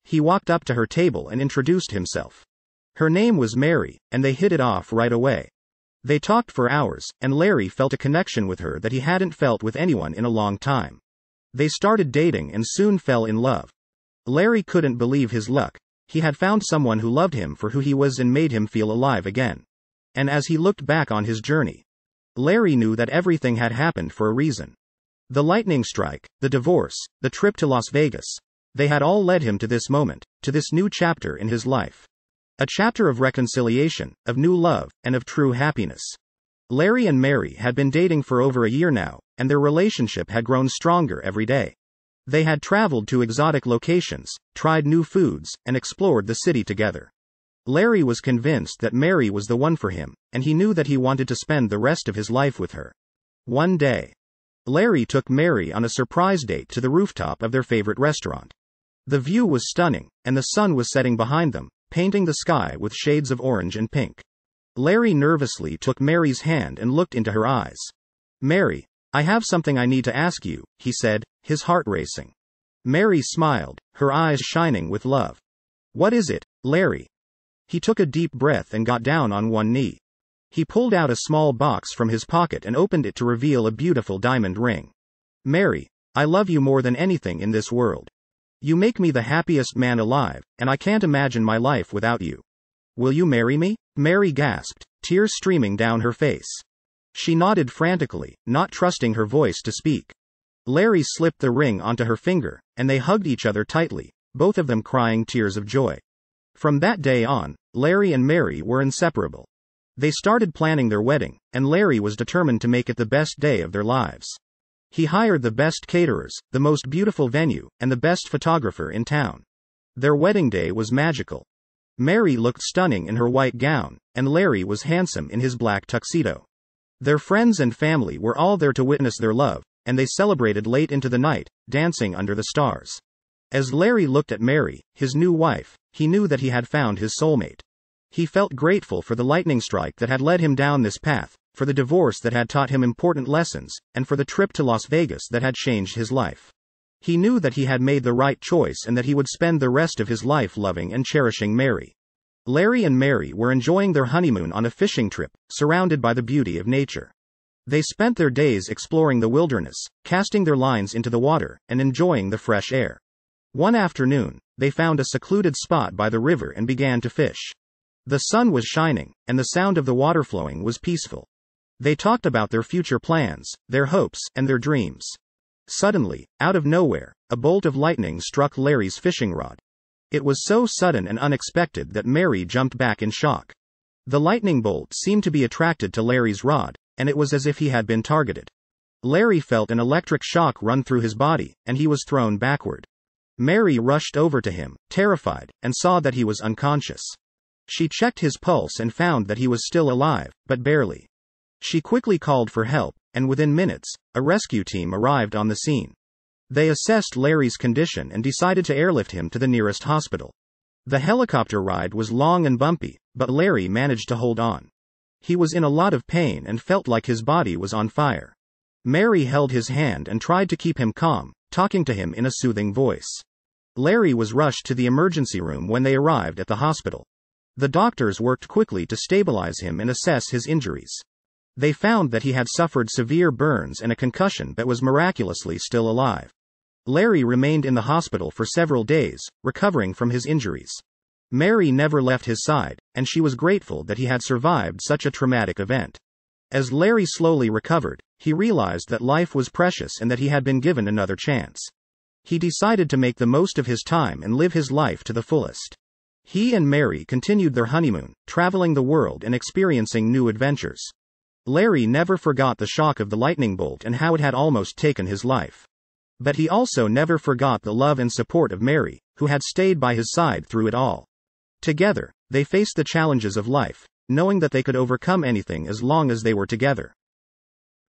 He walked up to her table and introduced himself. Her name was Mary, and they hit it off right away. They talked for hours, and Larry felt a connection with her that he hadn't felt with anyone in a long time. They started dating and soon fell in love. Larry couldn't believe his luck. He had found someone who loved him for who he was and made him feel alive again. And as he looked back on his journey, Larry knew that everything had happened for a reason. The lightning strike, the divorce, the trip to Las Vegas. They had all led him to this moment, to this new chapter in his life. A chapter of reconciliation, of new love, and of true happiness. Larry and Mary had been dating for over a year now, and their relationship had grown stronger every day. They had traveled to exotic locations, tried new foods, and explored the city together. Larry was convinced that Mary was the one for him, and he knew that he wanted to spend the rest of his life with her. One day, Larry took Mary on a surprise date to the rooftop of their favorite restaurant. The view was stunning, and the sun was setting behind them, painting the sky with shades of orange and pink. Larry nervously took Mary's hand and looked into her eyes. "Mary, I have something I need to ask you," he said, his heart racing. Mary smiled, her eyes shining with love. "What is it, Larry?" He took a deep breath and got down on one knee. He pulled out a small box from his pocket and opened it to reveal a beautiful diamond ring. "Mary, I love you more than anything in this world. You make me the happiest man alive, and I can't imagine my life without you. Will you marry me?" Mary gasped, tears streaming down her face. She nodded frantically, not trusting her voice to speak. Larry slipped the ring onto her finger, and they hugged each other tightly, both of them crying tears of joy. From that day on, Larry and Mary were inseparable. They started planning their wedding, and Larry was determined to make it the best day of their lives. He hired the best caterers, the most beautiful venue, and the best photographer in town. Their wedding day was magical. Mary looked stunning in her white gown, and Larry was handsome in his black tuxedo. Their friends and family were all there to witness their love, and they celebrated late into the night, dancing under the stars. As Larry looked at Mary, his new wife, he knew that he had found his soulmate. He felt grateful for the lightning strike that had led him down this path, for the divorce that had taught him important lessons, and for the trip to Las Vegas that had changed his life. He knew that he had made the right choice and that he would spend the rest of his life loving and cherishing Mary. Larry and Mary were enjoying their honeymoon on a fishing trip, surrounded by the beauty of nature. They spent their days exploring the wilderness, casting their lines into the water, and enjoying the fresh air. One afternoon, they found a secluded spot by the river and began to fish. The sun was shining, and the sound of the water flowing was peaceful. They talked about their future plans, their hopes, and their dreams. Suddenly, out of nowhere, a bolt of lightning struck Larry's fishing rod. It was so sudden and unexpected that Mary jumped back in shock. The lightning bolt seemed to be attracted to Larry's rod, and it was as if he had been targeted. Larry felt an electric shock run through his body, and he was thrown backward. Mary rushed over to him, terrified, and saw that he was unconscious. She checked his pulse and found that he was still alive, but barely. She quickly called for help, and within minutes, a rescue team arrived on the scene. They assessed Larry's condition and decided to airlift him to the nearest hospital. The helicopter ride was long and bumpy, but Larry managed to hold on. He was in a lot of pain and felt like his body was on fire. Mary held his hand and tried to keep him calm, talking to him in a soothing voice. Larry was rushed to the emergency room when they arrived at the hospital. The doctors worked quickly to stabilize him and assess his injuries. They found that he had suffered severe burns and a concussion but was miraculously still alive. Larry remained in the hospital for several days, recovering from his injuries. Mary never left his side, and she was grateful that he had survived such a traumatic event. As Larry slowly recovered, he realized that life was precious and that he had been given another chance. He decided to make the most of his time and live his life to the fullest. He and Mary continued their honeymoon, traveling the world and experiencing new adventures. Larry never forgot the shock of the lightning bolt and how it had almost taken his life. But he also never forgot the love and support of Mary, who had stayed by his side through it all. Together, they faced the challenges of life, knowing that they could overcome anything as long as they were together.